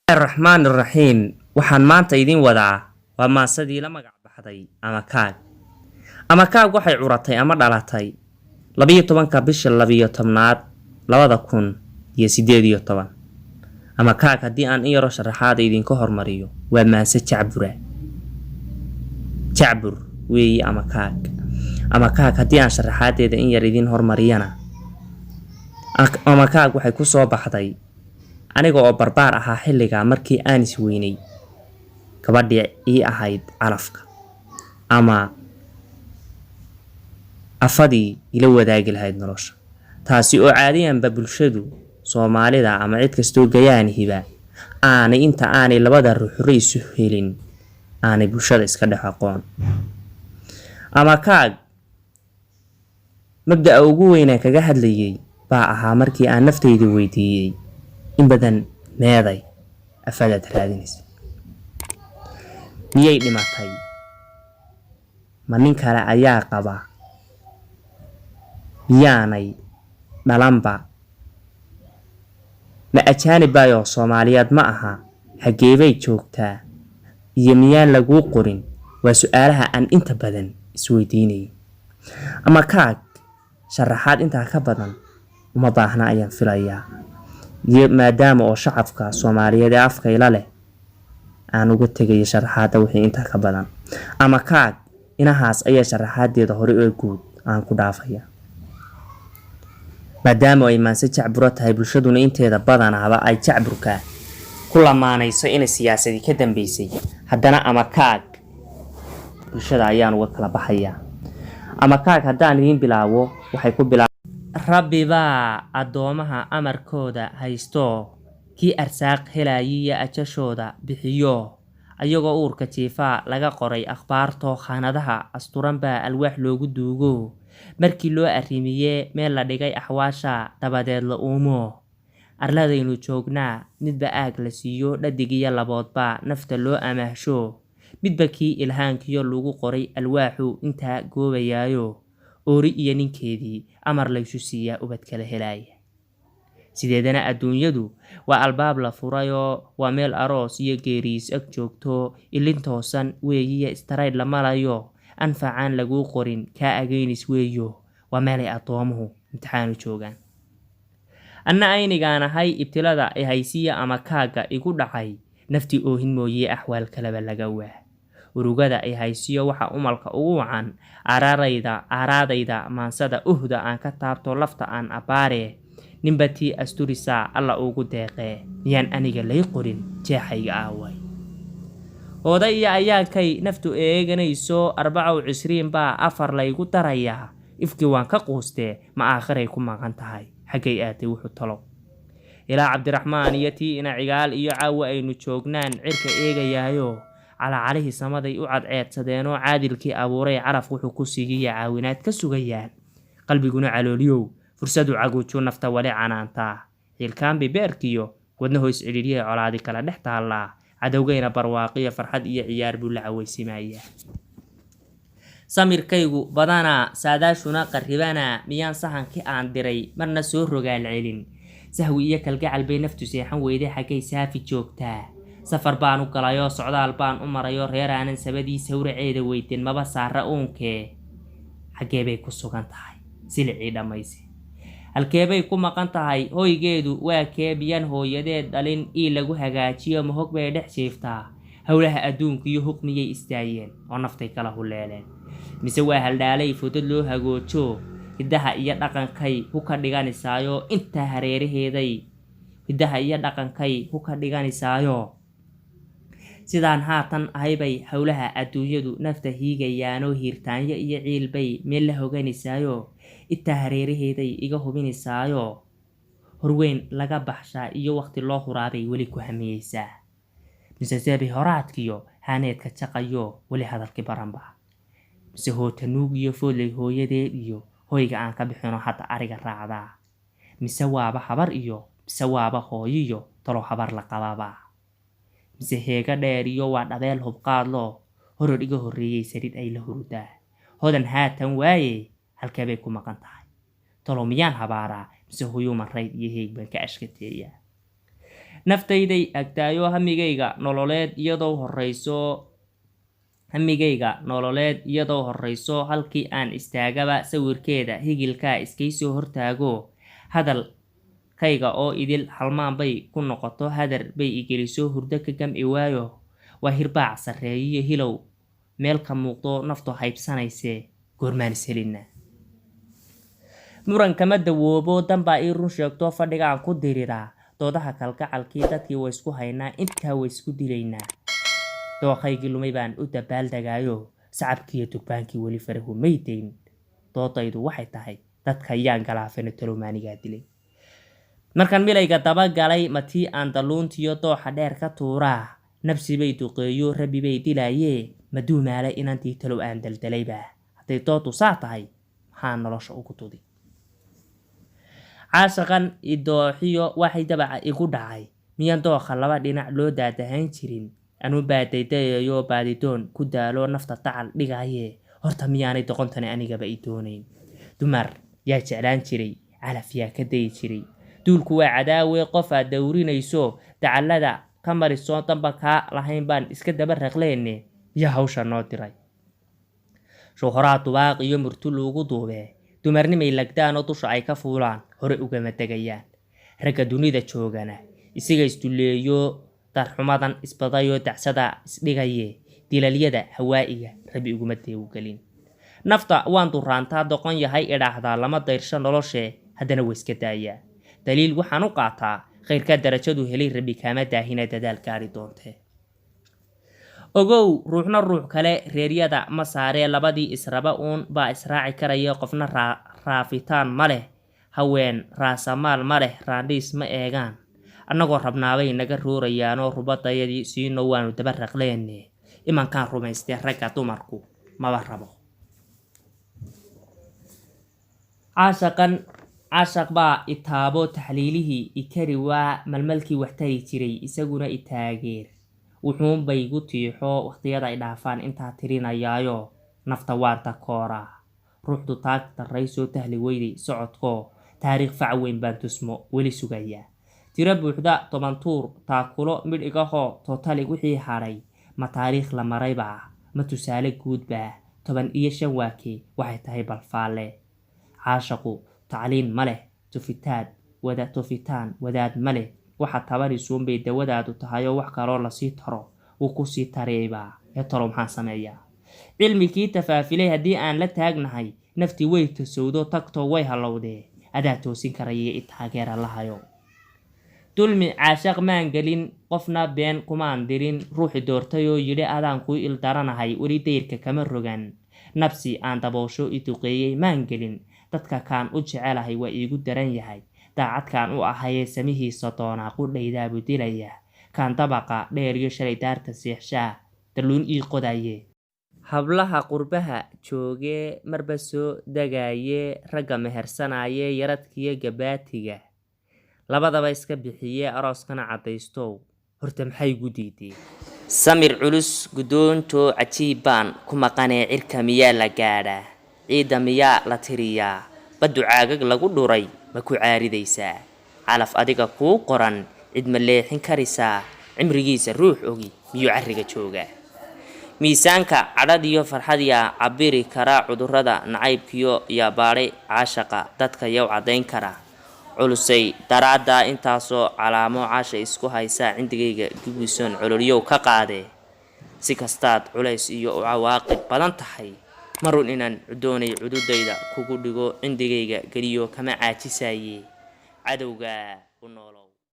الرحمن الرحيم waxaan maanta idin wadaa waa maasadii la magac baxday ama kaag waxay curatay ama dhalatay 12ka bisha 12aad 2018 ama kaag hadii aan yaro sharaxaad idinka hormariyo waa maase jacbur weey ama kaag hadii aan sharaxaadeeda in yar idin hormariyana ama kaag waxay ku soo baxday aniga oo barbaar ahaa xilliga markii aan is weynay gabadhii ii ahayd calafka ama afadii ila wadaagi lahayd nolosha taasi oo caadiyanba bulshadu Soomaalida ama cid kasto gayaanihiba aanay labada ruux isu helin aanay bulshada iska dhex aqoon ama kaag mabda ugu weyn ee kaga hadlayay baa ahaa markii aan naftayda weydiiyay in badan meeday afadaad raadinaysa miyay dhimatay ma nin kale ayaa qaba miyaanay dhalanba ma ajaanibayo Soomaaliyeed ma aha xageebay joogtaa iyo miyaan lagu qorin waa su'aalaha aan inta badan isweydiinay ama kaag sharaxaad inta ka badan uma baahna ayaan filayaa maadaama oo shacabka Soomaaliyeed ee afka ila leh aan uga tagay sharaxaada wixii inta ka badan ama kaag inahaas ayaa sharaxaadeeda hore oo guud aan ku dhaafaya maadaama ay maase jacbur tahay bulshaduna inteeda badanaaba ay jacburka ku lamaanayso in siyaasadii ka dambeysay haddana ama kaag bulshada ayaan uga kala baxaya ama kaag haddaan idin bilaabo waxay ku Rabbi baa adoomaha amarkooda haysto kii arsaaq helaayay ajashooda bixiyo ayagoo uurka jiifa laga qoray akhbaarto khanadaha asturan baa alwaax loogu duugo markii loo arimiye meel la dhigay axwaasha dabadeed la uumo arladaynu joognaa midba aag la siiyo dhadigiya laboodba nafta loo amaahsho midba kii ilhaankiyo lagu qoray alwaaxu inta goobayaayo oori iyo ninkeedii amar la isu siiyaa ubad kala helaaya sideedana adduunyadu waa albaab la furayo waa meel aroos iyo geeriis ag joogto ilin toosan weeyiya istarayd la malayo anfacaan lagu qorin ka ageynis weeyo waa meel ay adoomuhu imtixaan u joogaan anna aynigaanahay ibtilada ay haysiya ama kaaga igu dhacay nafti oohin mooyee axwaal kaleba laga waa urugada ay haysiyo waxa umalka ugu wacan araadayda maansada uhda aan ka taabto lafta aan abaare nimbatii asturisa alla ugu deeqee miyaan aniga lay qorin jeexayga aaway oodaya ayaankay naftu eeganayso 24 baa afar laygu darayaa ifkii waan ka quustee ma aakhiray ku maqan tahay xagay aaday wuxuu talo ilaa Cabdiraxmaan iyo tii ina cigaal iyo caawa aynu joognaan cirka eegayaayo على سمادي وعد عيد سدينو عادلكي أبوري عرف وحو كسيجي عاونات كسوغيان قلبي قنا على اليو فرصدو عقوتشو نفتا ولي عنانتا هيل ببيركيو ودنهو يسعليليه على عادي كلا نحتا الله عدوغينا برواقية فرحد إيا عيار بولعوي سمايا سمير كيغو بدانا ساداشونا قرهبانا ميان صحان كي آندري مرنا سور رغال علين سهوي إيا كالقاع البي نفتو سيحان ويدي حكي سافي جوكتا safar baan u galayo socdaal baan u marayo reer aanan sabadii sawraceeda weyteen maba saara oonkee xageebay ku sugan tahay silci dhamaysi halkeebay ku maqan tahay hooygeedu waa keebiyan hooyadeed dhalin ii lagu hagaajiyo ma hog bay dhex jiiftaa hawlaha adduunka iyo hukmiyay istaayeen oo naftay kala huleeleen mise waa haldhaalay fudud loo hagoojo hidaha iyo dhaqankay ku ka dhiganisaayo inta hareeraheeday hidaha iyo dhaqankay ku ka dhiganisaayo sidaan haatan ahaybay hawlaha adduunyadu nafta hiigayaano hiirtaanyo iyo ciilbay meel la hoganisaayo inta hareeraheeday iga hubinisaayo horweyn laga baxshaa iyo waqti loo huraabay weli ku hamiyeysaa mise seebi horaadkiyo haaneedka jaqayo weli hadalki baranba mise hootanuug iyo fooley hooyadeed iyo hoyga aan ka bixino hadda ariga raacdaa mise waaba habar iyo mise waaba hooyiyo talo habar la qababa mise heega dheer iyo waa dhabeel hubqaadlo horor iga horreeyay sarid ay la hurudaa hodan haatan waaye halkeebay ku maqan tahay talo miyaan habaaraa mise huyuman rayd iyo heeg baan ka ashkateeyaa naftayday agtaayo hamigayga nololeed iyadoo horeyso halkii aan istaagaba sawirkeeda higilkaa iskaysoo hortaago hadalkayga oo idil halmaan bay ku noqoto hadar bay igeliso hurdo ka gam'i waayo waa hirbaac sarreeyiyo hilow meel ka muuqdo naftu haybsanaysee goormaan ishelina muran kama dawoobo danbaa ii run sheegto fadhigaan ku diriraa doodaha kalgacalkii dadkii way isku haynaa intaa way isku dilaynaa dooqaygii lumay baan u dabaaldegaayo sacabkiiyo durbaankii weli farahu maydayn doodaydu waxay tahay dadka yaan galaafana talomaanigaa dilay markaan milayga dabagalay matii aan dalluuntiyo dooxa dheer ka tuuraa nabsi bay duqeeyo rabbi bay dilaayee maduumaale inantii talow aan daldalayba hadday doodu saa tahay maxaa nolosha ugu tudi caashaqan idooxiyo waxay dabaca igu dhacay miyaan dooqa laba dhinac loo daadahayn jirin anuu baadaydayayo baadidoon ku daalo nafta dacal dhigaaye horta miyaanay doqontani anigaba i doonayn dumar yaa jeclaan jiray calaf yaa ka dayi jiray duulku waa cadaawe qof aad dawrinayso dacallada ka mariso damba kaa lahayn baan iska daba raqleenne yaa hawsha noo diray shuhraa dubaaq iyo murti luugu duubee dumarnimay lagdaan oo dusha ay ka fuulaan hore ugama tegayaan ragga dunida joogana isaga isduleeyo darxumadan isbadayoo dacsada isdhigaye dilalyada hawaa'iga rabi uguma deewgelin nafta waan duraantaa doqon yahay idhaahdaa lama dayrsho noloshee haddana way iska daayaa daliil waxaan u qaataa khayrka darajadu helay rabi kaama daahina dadaal gaari doontee ogow ruuxna ruux kale reeryada ma saaree labadii israba uun baa israaci karaya qofna raafitaan ma leh haween raasamaal ma leh raandhiis ma eegaan annagoo rabnaabay naga ruurayaanoo rubadayadii siino waanu daba raqleenne imankaan rumaystee ragga dumarku maba rabo caashaq baa itaabo taxliilihii ikari waa malmalkii waxtari jiray isaguna itaageer wuxuunbay gu tiixo wakhtiyada ay dhaafaan intaa tirinayaayo nafta waarta kooraa ruuxdu taag darraysoo tahli weyday socodkoo taariikh fac weyn baan tusmo weli sugayaa tiro buuxda 10 tuur taakulo midh igahoo tootali wixii hadhay ma taariikh la maraybaa ma tusaale guudbaa 15 waakii waxay tahay balfaalle caashaqu tacliin ma leh tufitaan wadaad ma leh waxa tabarisuunbay dawadaadu tahayoo wax kaloo lasii taro wuu ku sii tareebaa ee talo maxaan sameeyaa cilmigii tafaafilay haddii aan la taagnahay naftii way tasowdo tagtoo way halowdee adaa toosin karaya i taageera lahayo dulmi caashaq maan gelin qofna been kumaan dirin ruuxi doortayoo yidhi adaan kuu ildaranahay weli dayrka kama rogan nabsi aan daboosho i duqeeyey maan gelin dadka kaan u jecelahay waa iigu daran yahay daacadkaan u ahayee samihiisa doonaa qudhaydaabu dilaya kaan dabaqa dheeriyo shalay daarta seexshaa dalluun ii qodaye hablaha qurbaha joogee marba soo dagaayee ragga mehersanayee yaradkiyo gabaatiga labadaba iska bixiyee arooskana caddaystow horta maxay gu diideen samir culus guddoontoo cajiib baan ku maqanee cirka miyaa la gaadhaa ciidda miyaa la tiriyaa baddu caagag lagu dhuray ma ku caaridaysaa calaf adiga kuu qoran cid ma leexin karisaa cimrigiisa ruux ogi miyuu carriga joogaa miisaanka cadhadiyo farxadiyaa cabiri karaa cudurrada nacaybkiyo iyo baadhay caashaqa dadka yow caddayn kara culusay daraaddaa intaasoo calaamo caasha isku haysaa cindigayga dubisoon cololyow ka qaadee si kastaad culays iyo u cawaaqib badan tahay marun inaan cudoonay cududayda kugu dhigo cindigayga geliyo kama caajisaye cadowga u noolo